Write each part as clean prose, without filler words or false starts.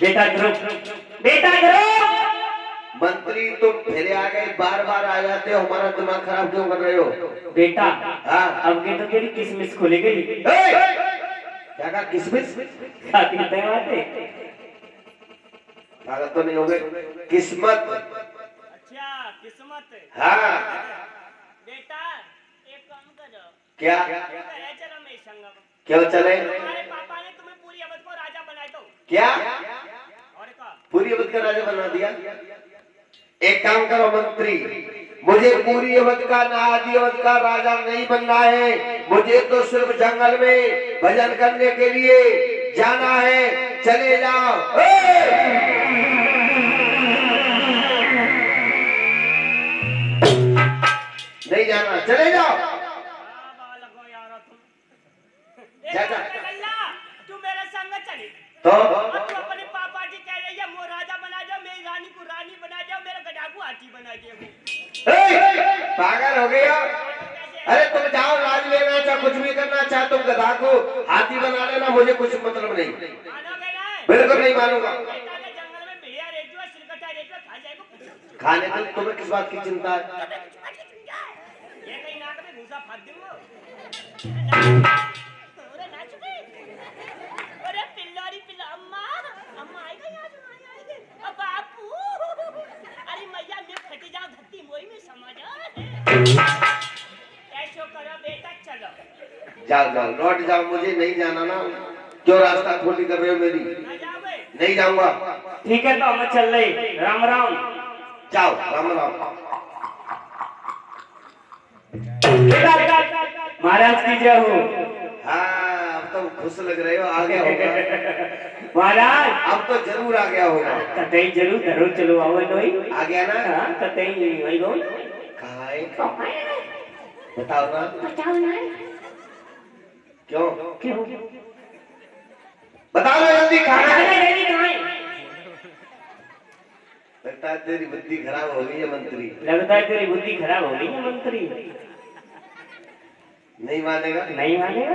बेटा ध्रुव, बेटा ध्रुव। मंत्री तुम फिर आ गए, बार बार आ जाते हो, हमारा दिमाग खराब क्यों कर रहे हो? बेटा हाँ अब के तो तेरी किस्मत खुल गई। क्या कहा? किस्मत? क्या कहते हैं बातें? पागल तो नहीं हो गए? किस्मत। अच्छा किस्मत। हाँ बेटा एक काम करो। क्या? चलो मेरे संग। क्यों चले? तुम्हारे पापा ने तुम्हें पूरी अवध को राजा बनाया तो। क्या? और का? पूरी अवध का राजा बना दिया? एक काम करो मंत्री, मुझे पूरी अवध का ना आदि अवध का राजा नहीं बनना है, मुझे तो सिर्फ जंगल में भजन करने के लिए जाना है। चले जाओ। नहीं जाना, चले जाओ। बालको यार तुम। जा, जा। तू मेरे संग चली। तो और तू अपने पापा जी कह रही है मो राजा बना दो, मेरी रानी को रानी बना दो, मेरे गधा को हाथी बना दो। पागल हो गया? अरे तुम जाओ, राज लेना चाहे कुछ भी करना चाहे, तुम गधा को हाथी बना लेना, मुझे कुछ मतलब नहीं। मानोगे ना? बिल्कुल नहीं मानूंगा। बेटा ने जंगल में भेड़िया रेडियो सिलकटा रेडियो खा जाएगा। खाने को तुम्हें किस बात की चिंता है? ये कहीं नाक में घुसा फाड़ दूंगा। अरे नाच बे। अरे पिल्लारी पिल्ला अम्मा अम्मा आएगा यार आएगा। अब बापू अरे मैया मैं फट जाऊं धरती मोई में समा जा। ऐसो करो बेटा चलो। जाओ जाओ, लौट जाओ, मुझे नहीं जाना ना। क्यों रास्ता खोटी कर रहे हो मेरी? ना जाओगे? नहीं जाऊंगा। ठीक है तो हम चल रहे। राम राम। जाओ, राम राम। महाराज की जय हो। हाँ अब तो खुश लग रहे हो, आ गया होगा। महाराज अब तो जरूर आ गया होगा। कतई जरूर जरूर चलो आओ नोई। आ गया ना? हाँ कतई वही गो। कहाँ है? बताओ ना। बताओ ना। क्यों? क्यों? बताओ ना जल्दी, कहाँ है? लगता लगता है तेरी बुद्धि खराब हो गई है मंत्री। है तेरी बुद्धि खराब हो गई है मंत्री। नहीं मानेगा? नहीं मानेगा।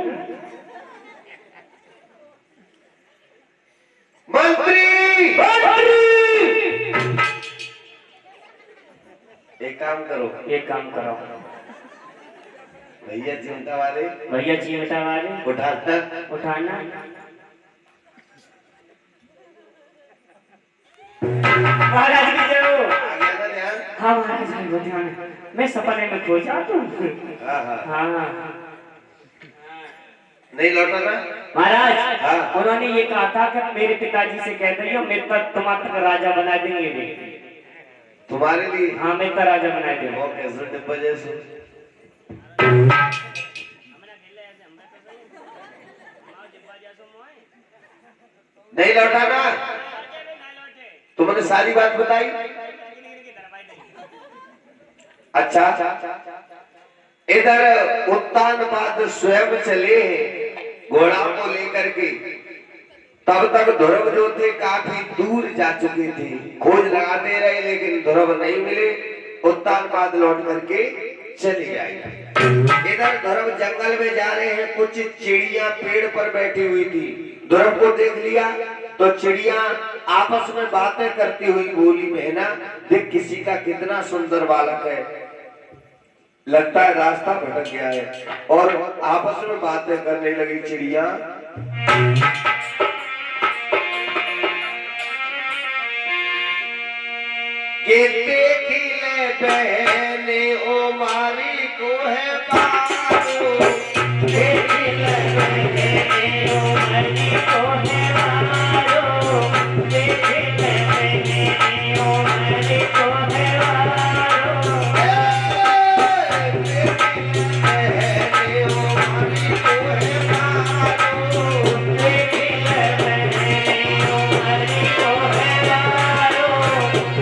मंत्री! एक काम करो, एक काम करो भैया चिंता वाले भैया चिमटा वाले उठाना। उठाना। महाराज की जय हो। आ गया ना ध्यान? हाँ महाराज की जय ध्यान। मैं सपने में खो जाता हूँ। हाँ हाँ। हाँ नहीं लौटा ना? महाराज हाँ। उन्होंने ये कहा था कि मेरे पिताजी से कह दियो मैं तक तुम्हारा राजा बना देंगे वे। तुम्हारे लिए? हाँ मैं तो राजा बना देंगे। वो कैसे डिब्बा जैसे? हमरा खेले ऐसे हमरा तो सही। मां डिब्बा जैसो मोए। नहीं लौटा ना? लौटे भी ना लौटे। तुमने सारी बात बताई? गिन के दरवाई दे। अच्छा, इधर उत्तानपाद स्वयं चले घोड़ाओं को लेकर के। तब तक ध्रुव जो थे काफी दूर जा चुके थे, खोज लगाते रहे लेकिन ध्रुव नहीं मिले। उत्तानपाद लौट करके चले आए। इधर ध्रुव जंगल में जा रहे हैं, कुछ चिड़िया पेड़ पर बैठी हुई थी। ध्रुव को देख लिया तो चिड़िया आपस में बातें करती हुई बोली, बहना देख किसी का कितना सुंदर बालक है, लगता है रास्ता भटक गया है। और आपस में बातें करने लगी चिड़िया। के देखी ले बहने ओ मारी को है बारो, देखी ले बहने ओ मारी को है बारो, देखी ले बहने ओ मारी को है बारो। बहने ओ मारी को है बारो, देखी ले बहने ओ मारी को है बारो,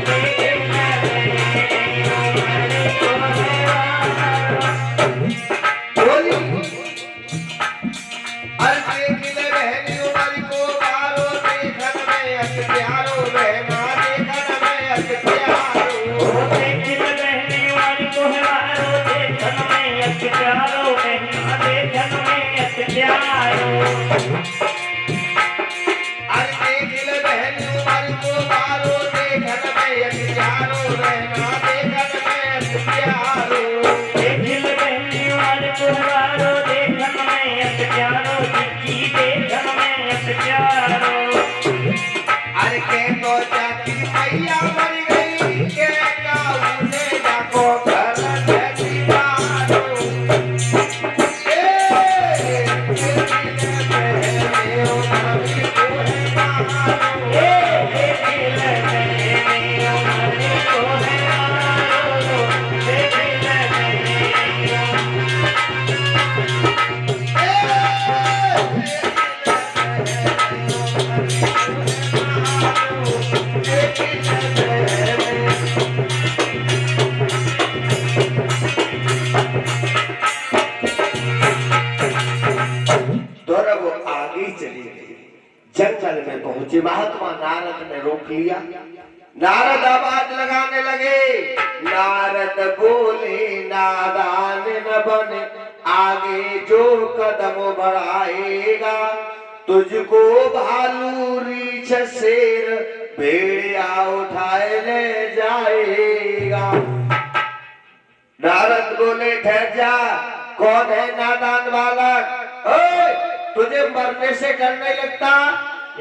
देखी ले बहने ओ मारी को है बारो। बोली अरे देखी ले बहने ओ मारी को बारो, देखन में अति प्यारो, बहना देखन में अति प्यारो। देखी ले बहने वाली को है बारो, देखन में अति प्यारो, बहना देखन में अति प्यारो। जिसकी देखा मैं प्यारो अरे के तो जाती मैया मर गई के गाँव ने जाको घर जैसी मारो जंगल में पहुंचे। महात्मा नारद ने रोक लिया। नारद आवाज लगाने लगे। नारद बोले नादान न बने, आगे जो कदम बढ़ाएगा तुझको भालू रीछ शेर भेड़िया उठाए ले जाएगा। नारद बोले ठहर जा, कौन है नादान बालक? तुझे मरने से डर नहीं लगता?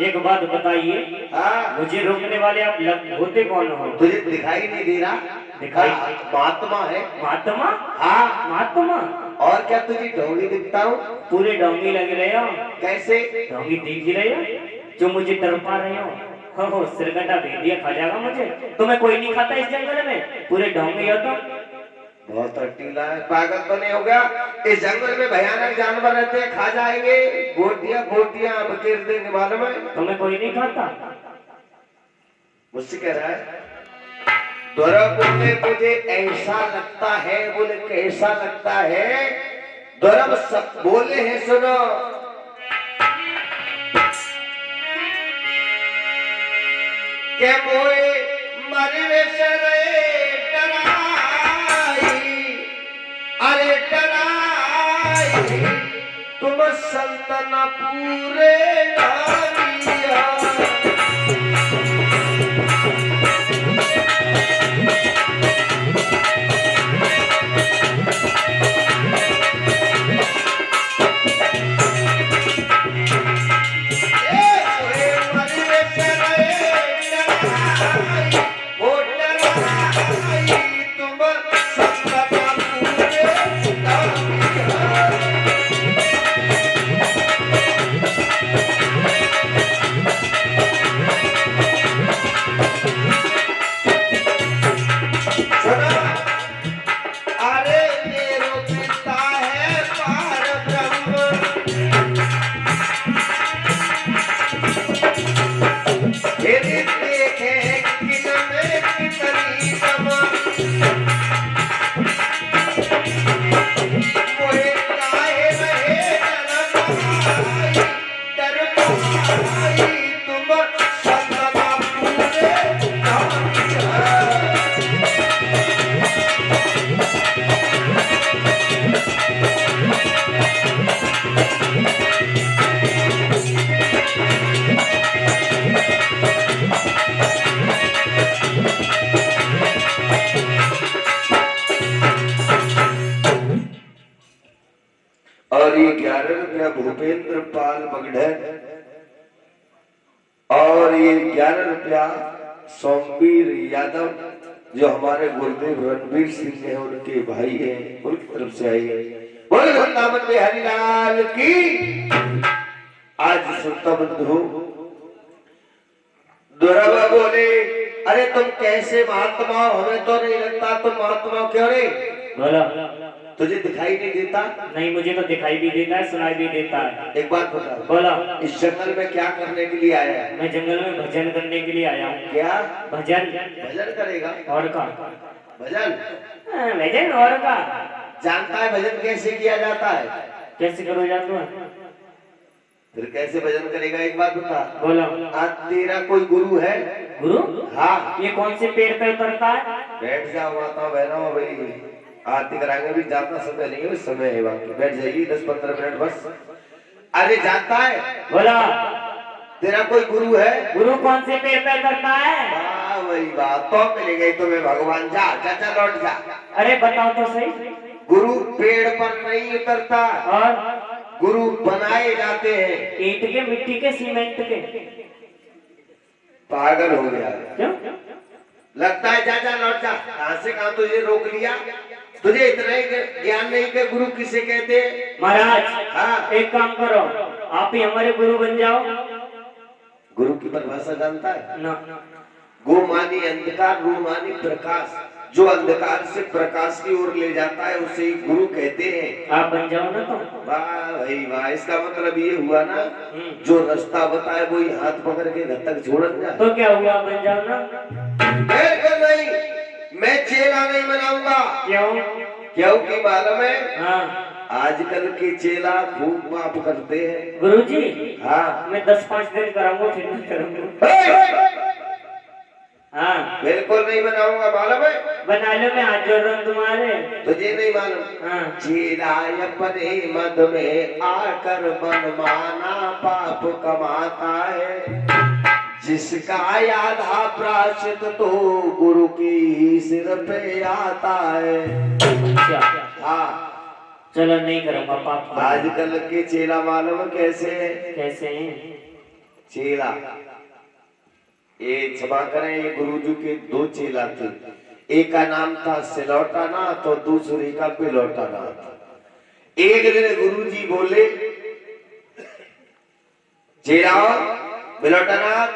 एक बात बताइए, हाँ? मुझे रोकने वाले आप होते कौन हो? तुझे दिखाई नहीं दे रहा? दिखाई महात्मा है। महात्मा? हाँ महात्मा। और क्या तुझे ढोंगी दिखता हूँ? पूरे डोंगी लग रहे हो। कैसे डोंगी दिख रहे हो जो मुझे तड़पा रहे हो। हो सिरगटा भेड़िया खा जाएगा मुझे। तुम्हें कोई नहीं खाता इस जंगल में, पूरे डोंगी हो तुम। बहुत अटीला है, पागल तो नहीं हो गया? इस जंगल में भयानक जानवर रहते हैं, खा जाएंगे। गोटियां गोटियां बकेर देने वाले में तुम्हें कोई नहीं खाता। मुझसे कह रहा है दोरा बोले मुझे ऐसा लगता है। बोले कैसा लगता है? दोरा सब बोले हैं, सुनो। के मोए मरवे सरे अरे डराई तुम सल्तना पूरे डालिया। और ये 11 रुपया भूपेंद्र पाल बगड़े और ये 11 रुपया सोमवीर यादव जो हमारे गुरुदेव रणवीर सिंह है उनके भाई हैं, उनकी तरफ से आई है। बोले वृंदावन में हरिलाल की। आज सुनता बंधु दुराबा बोले अरे तुम कैसे महात्मा हो? हमें तो नहीं लगता तुम महात्मा क्यों नहीं? बोला तुझे दिखाई नहीं देता? नहीं, मुझे तो दिखाई भी देता है, सुनाई भी देता है। एक बात बता, बोला इस जंगल में क्या करने के लिए आया है? मैं जंगल में भजन करने के लिए आया हूँ। क्या भजन? भजन करेगा? और का भजन? भजन और का? जानता है भजन कैसे किया जाता है? कैसे करो जाता है? फिर कैसे भजन करेगा? एक बात बता। बोला आज तेरा कोई गुरु है? गुरु? हाँ। ये कौन से पेड़ पे उतरता है? बैठ जाओ माता बहनों, भाई आरती कराएंगे, भी ज्यादा समय नहीं है, समय है बाकी, बैठ जाइए 10-15 मिनट बस। अरे जानता है? बोला तेरा कोई गुरु है? गुरु कौन से पेड़ पे उतरता है? वाह वही बात तो मिल गई तुम्हें भगवान। जा चाचा लौट जा। अरे बताओ तो सही। गुरु पेड़ पर नहीं उतरता, और गुरु बनाए जाते हैं। ईंट के, मिट्टी के, सीमेंट के? पागल हो गया क्यों? लगता है। जा जा लौट जा। कहां से कहां तुझे रोक लिया? तुझे इतना ही ज्ञान नहीं कि गुरु किसे कहते हैं? महाराज, हाँ। एक काम करो, आप ही हमारे गुरु बन जाओ। गुरु की परिभाषा जानता है? ना। गो मानी अंधकार, रू मानी प्रकाश। जो अंधकार से प्रकाश की ओर ले जाता है उसे ही गुरु कहते हैं। आप बन जाओ ना तो। वाह भाई वाह। इसका मतलब ये हुआ ना, जो रास्ता बताए वो ही हाथ पकड़ के घर तक छोड़न जा। तो क्या हुआ, बन जाओ ना। नहीं, मैं चेला नहीं बनाऊंगा। क्यों? क्योंकि मालूम है, हाँ। आजकल के चेला खूब पाप करते हैं। गुरुजी, हाँ। मैं 10-5 दिन कराऊंगा, फिर नहीं करूंगा। हाँ, बिल्कुल नहीं बनाऊंगा। मालूम है? बना लो, मैं हाथ जोड़ रहा हूँ तुम्हारे। तुझे नहीं मालूम? हाँ। चेला अपने मद में आकर मनमाना पाप कमाता है। जिसका आधा प्राश्चित तो गुरु की ही सिर पे आता है। अच्छा। हाँ। चलो, नहीं करूंगा पाप। आजकल के चेला मालूम कैसे है? कैसे हैं? चेला, ये क्षमा करें, ये गुरुजी के 2 चेला थे। एक का नाम था सिलौटा नाथ और दूसरे का बिलौटा नाथ। एक दिन गुरुजी बोले, चेलाओ, बिलौटा नाथ,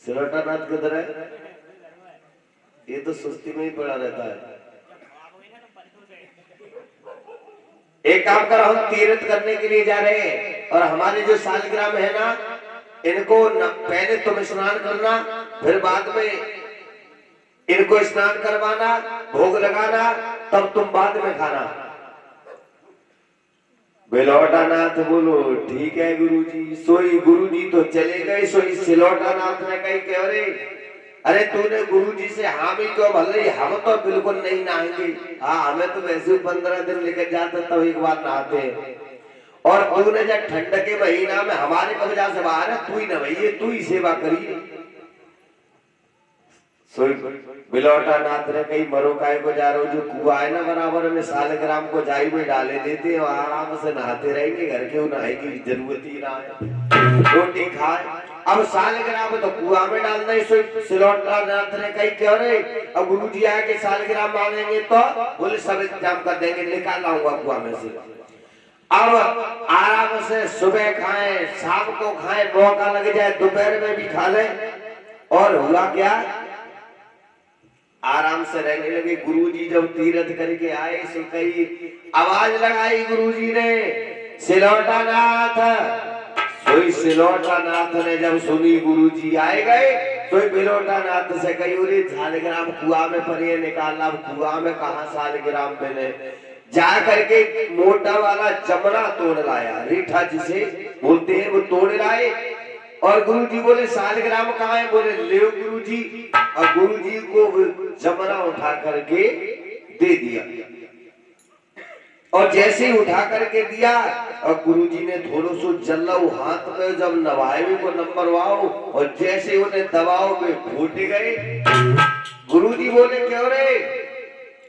सिलौटा नाथ किधर है? ये तो सुस्ती में ही पड़ा रहता है। एक काम करो, हम तीर्थ करने के लिए जा रहे हैं और हमारे जो सालग्राम है ना, इनको पहले तुम स्नान करना, फिर बाद में इनको स्नान करवाना, भोग लगाना, तब तुम बाद में खाना। बिलौटा नाथ बोलो ठीक है गुरुजी। सोई गुरुजी तो चले गए। सोई सिलौटा नाथ ने कही कि अरे तूने गुरुजी से हामी क्यों भले? हम तो बिल्कुल नहीं नहाएंगे। हाँ, हमें तो वैसे 15 दिन लेकर जाते तब एक बार नहाते हैं। और तूने जब ठंड के महीना में हमारे कब्जा से बाहर है, तू ही नहाइए, तू ही सेवा करिए। बिलौटा नाथ ने कही मरो काय को जा रहे हो? जो कुआ है ना बराबर में, सालग्राम को जाई में डाले देते हैं, आराम से नहाते रहेंगे। घर के नहाए की जरूरत ही ना है। रोटी खाए। अब सालग्राम तो कुआ में डालना ही। सिलौटा नाथ ने कही क्यों रे? अब गुरुजी आके सालग्राम मांगेंगे तो बोले सब इंतजाम कर देंगे, निकाल लाऊंगा कुआ में से। अब आराम से सुबह खाएं, शाम को खाएं, मौका लग जाए दोपहर में भी खा लें। और हुआ क्या, आराम से रहने लगे। गुरुजी जब तीर्थ करके आए, सो कई आवाज लगाई गुरुजी ने, सिलौटा नाथ। सोई सिलौटा नाथ ने जब सुनी गुरुजी आए गए, तो बिलौटा नाथ से कही उरे सालग्राम कुआ में पड़े, निकालना। कुआ में कहा सालग्राम मिले? जा करके मोटा वाला जमना तोड़ लाया, रीठा जिसे बोलते हैं, वो तोड़ लाए। और गुरुजी बोले सालग्राम कहाँ है? बोले ले गुरुजी। और गुरुजी को जमना उठा करके दे दिया। और जैसे ही उठा करके दिया, और गुरुजी ने थोड़ा सो जल्लाऊ हाथ में जब नवाए को नंबर वाओ, और जैसे उन्हें दबाव में फूट गए। गुरुजी बोले क्यों रे?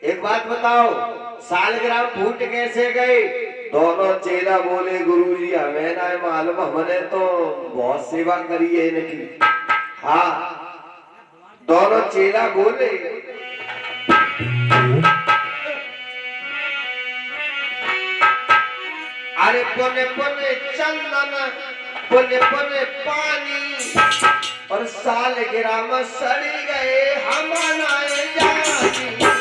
एक बात बताओ, सालग्राम फूट कैसे गए? दोनों चेला बोले गुरुजी हमें ना मालूम, हमने तो बहुत सेवा करी है इनकी। हाँ, दोनों चेला बोले अरे पुण्य पुण्य चंदन, पुण्य पुण्य पानी, और सालग्राम सड़ी गए हम नाए जानी।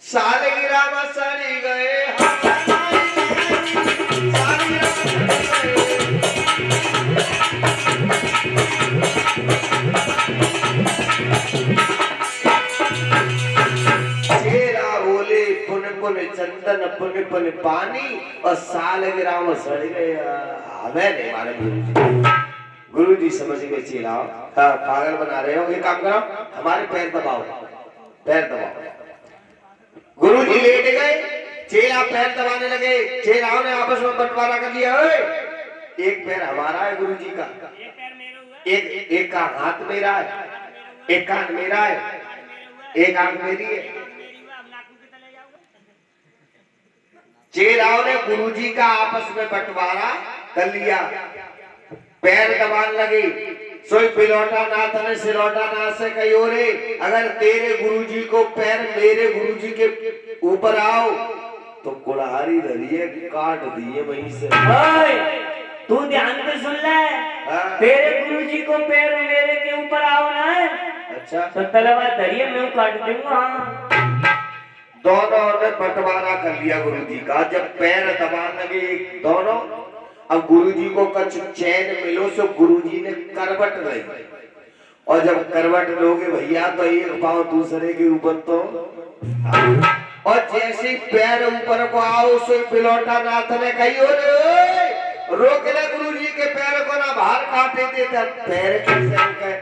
सालगिराम सड़ी गए हम नाए चंदन पुन पुन पानी और साल गिराव सड़ गए। हमें नहीं मारे गुरु जी समझ गए चेलाओ। हाँ, पागल बना रहे हो। एक काम करो, हमारे पैर दबाओ, पैर दबाओ। गुरु जी लेट गए, चेला पैर दबाने लगे। चेलाओं ने आपस में बंटवारा कर लिया। एक पैर हमारा है गुरु जी का, एक पैर मेरा हुआ, एक का हाथ मेरा है, एक कान मेरा है, एक आंख मेरी है। मेरी हुआ, अब नाखून के तले जाऊंगा। चेलाओं ने गुरु जी का आपस में बंटवारा कर लिया। पैर दबाने लगे। सोई पिलौटा नाथ ने सिलौटा नाथ से कही, रे अगर तेरे गुरुजी को पैर मेरे गुरुजी के ऊपर आओ तो कुल्हाड़ी धरिए काट दिए वहीं से। ओए, तू ध्यान से सुन ले। हाँ। तेरे गुरुजी को पैर मेरे के ऊपर आओ ना है, अच्छा, तो तलवार धरिए मैं काट दूंगा। दोनों ने बंटवारा कर लिया गुरु जी का। जब पैर दबाने लगे दोनों, अब गुरुजी को कुछ चैन मिलो सो गुरुजी ने करवट ली। और जब करवट लोगे भैया तो एक पांव दूसरे के ऊपर तो, और जैसे पैर ऊपर को आओ सो पिलौटा नाथ ने कही, रोक ले गुरुजी के पैर को ना बाहर काटे देते। पैर कैसे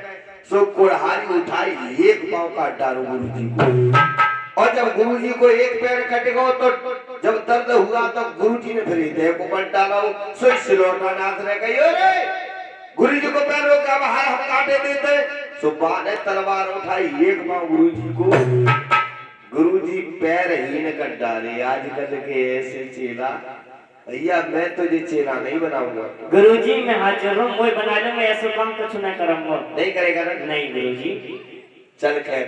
सो कुल्हाड़ी उठाई, एक पांव काट डालो गुरुजी को। और जब गुरुजी को एक पैर कटेगा तो जब दर्द हुआ तो गुरुजी ने फिर देह को बंट डाला। सो सिलौटा नाथ ने कही, रे गुरुजी को पैर रोका बाहर हम काटे देते। सुबह ने तलवार उठाई, एक पांव गुरुजी को। गुरुजी पैर हीन कर डाले। आजकल के ऐसे चेला, भैया मैं तुझे चेला नहीं बनाऊंगा। गुरुजी मैं हाजिर हूँ, मैं बना लूंगा, ऐसे काम कुछ ना करूंगा। नहीं करेगा ना? नहीं गुरुजी। चल खैर।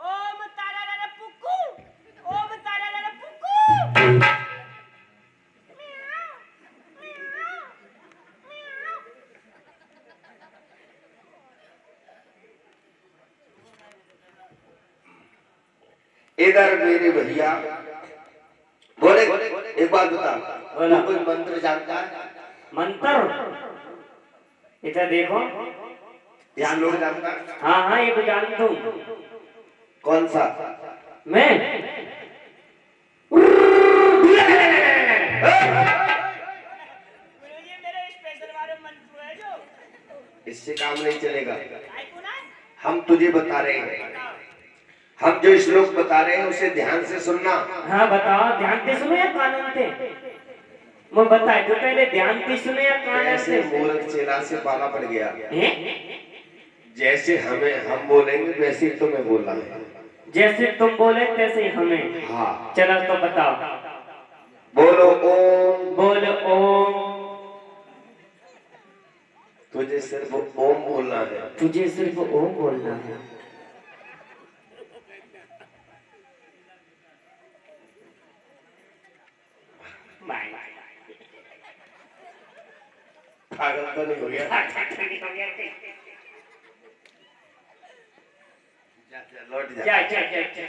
ओम तारा रा पुक्कू, ओम तारा रा पुक्कू। म्याऊ, म्याऊ, म्याऊ। इधर मेरे भैया बोले, एक बात बता, बोला। तू कोई मंत्र जानता है? मंत्र इधर देखो। इस लोग जानता है? हाँ हाँ, ये तो जानता हूँ। कौन सा? मैं गुरुजी मेरे स्पेशल वाले मंत्र है जो। इससे काम नहीं चलेगा। आई को ना? हम तुझे बता रहे हैं, हम जो श्लोक बता रहे हैं उसे ध्यान से सुनना। हाँ बताओ, ध्यान से सुनो या कानून से? मैं बताए तो पहले ध्यान से सुनो या कानून ऐसे से? मूर्ख चेला से पाला पड़ गया। हैं? जैसे हम बोलेंगे वैसे ही तुम्हें बोलना है। जैसे तुम बोले तैसे ही हमें। हाँ, चलो तो बताओ। बोलो ओम। बोल ओम। तुझे सिर्फ ओम बोलना है। तुझे सिर्फ ओम बोलना है। पागल तो नहीं हो गया? लौट जा। जा जा जा जा।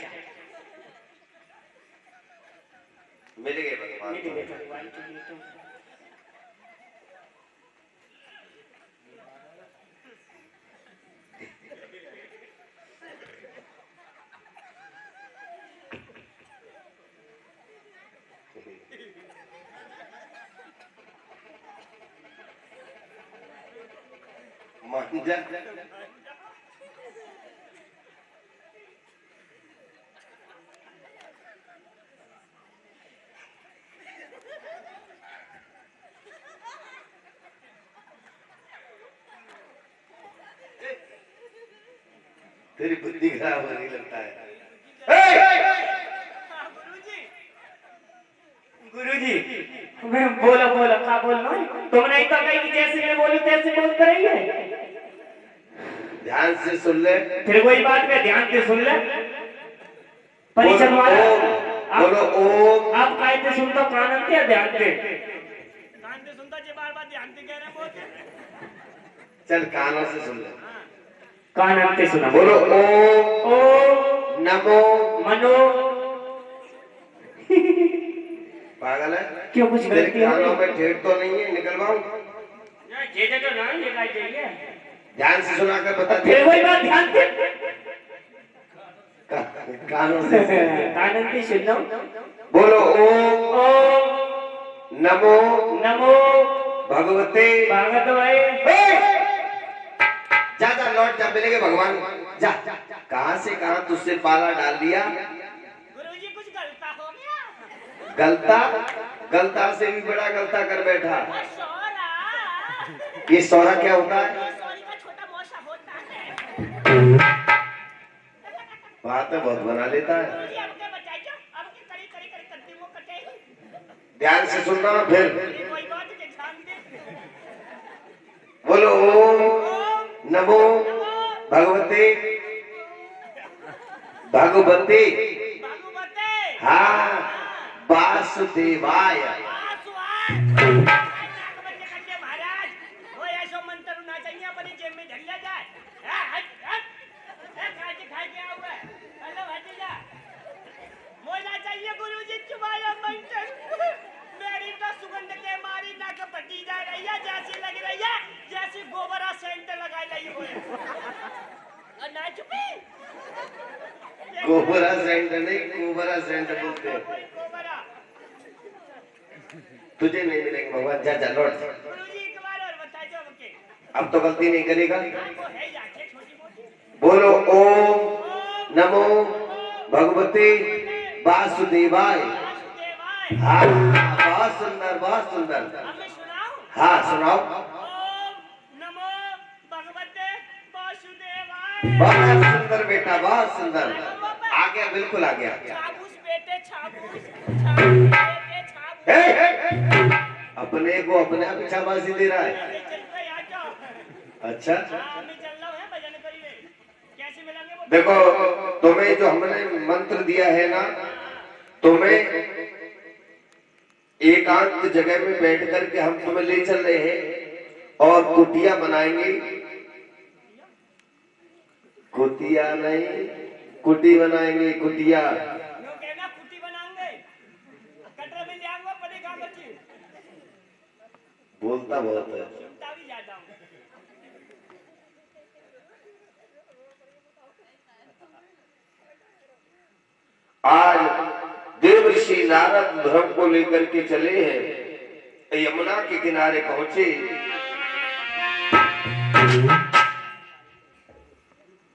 मिल गए भगवान। मिल गए भगवान के लिए तो। मान जा। तेरी बुद्धि खराब होने लगता है। गुरुजी मैं बोला बोला क्या बोलना? तुमने तो कही कि जैसे मैं बोली तैसे बोल करेंगे। ध्यान से सुन ले। फिर वही बात पे ध्यान से सुन ले। परिचय वाला बोलो ओम। आप कहते सुन तो कान से ध्यान से। कान से सुनता जे बार-बार ध्यान से कह रहे बोलते। चल कानों से सुन ले। कान से सुना। बोलो ओम। ओम नमो। मनो। पागल है क्यों, कुछ तेरे गलती हो कानों गई? में ठेठ तो नहीं है? निकलवाऊं? जे जे तो नहीं ये चाहिए। ध्यान से सुना कर बता। फिर वही बात ध्यान से। कानों से कानन की सुनो। बोलो ओम ओम नमो नमो भगवते भागवत भाई। जा जा लौट जा, मिलेंगे भगवान। जा कहां से कहां तुझसे पाला डाल दिया। गुरुजी कुछ गलता हो गया। गलता गलता से भी बड़ा गलता कर बैठा। और सौरा ये सौरा क्या होता है? ये सौरी का छोटा मौसा होता है। बात बहुत बना लेता है। गुरुजी आपके बताइए अब के करी करी करी करती वो कटे। ध्यान से सुनना फिर। ये कोई बात के ध्यान दे। बोलो ओम ओम नमो भगवते भगवते भगवते हाँ वासुदेवाय। महाराज वो ऐसो मंत्र ना चाहिए अपनी जेब में ढल जाए। खाए क्या हुआ है? हेलो हटिया मोला चाहिए गुरुजी चुमाया मंत्र। मेरी तो सुगंध के मारी नाक फटी जा रही है, जैसी लग रही है जैसी गोबरा सेंट लगा रही हो। और ना चुपी कोबरा सेंटर नहीं, कोबरा सेंटर बोलते हैं। कोई गोबरा तुझे नहीं मिलेंगे भगवान। जा जा लौट। गुरुजी एक बार और बता दो ओके। अब तो गलती नहीं करेगा। वो है जाके छोटी मोटी। बोलो ओम नमो भगवते वासुदेवाय। वासुदेवाय हाँ बहुत सुंदर बहुत सुंदर। अब मैं सुनाऊं। हाँ सुनाओ। ओम नमो भगवते वासुदेवाय। बहुत सुंदर बेटा बहुत सुंदर। आ गया बिल्कुल आ गया। छाबूस बेटे छाबूस छाबूस बेटे छाबूस। अपने को अपने आप शाबाशी दे रहा है। चल पे आ जाओ। अच्छा हाँ मैं चल रहा हूँ भजन करी में। कैसे मिलेंगे वो? देखो तुम्हें जो हमने मंत्र दिया है ना, तुम्हें एकांत जगह में बैठ करके हम तुम्हें ले चल रहे हैं और कुटिया बनाएंगे। कुटिया नहीं कुटी बनाएंगे कुटिया। नो कहना कुटी बनाएंगे। कटरा में ले आऊंगा पड़ेगा बच्ची। बोलता बहुत है। सुनता भी ज्यादा हूँ। आज देवर्षि नारद धर्म को लेकर के चले हैं, यमुना के किनारे पहुंचे।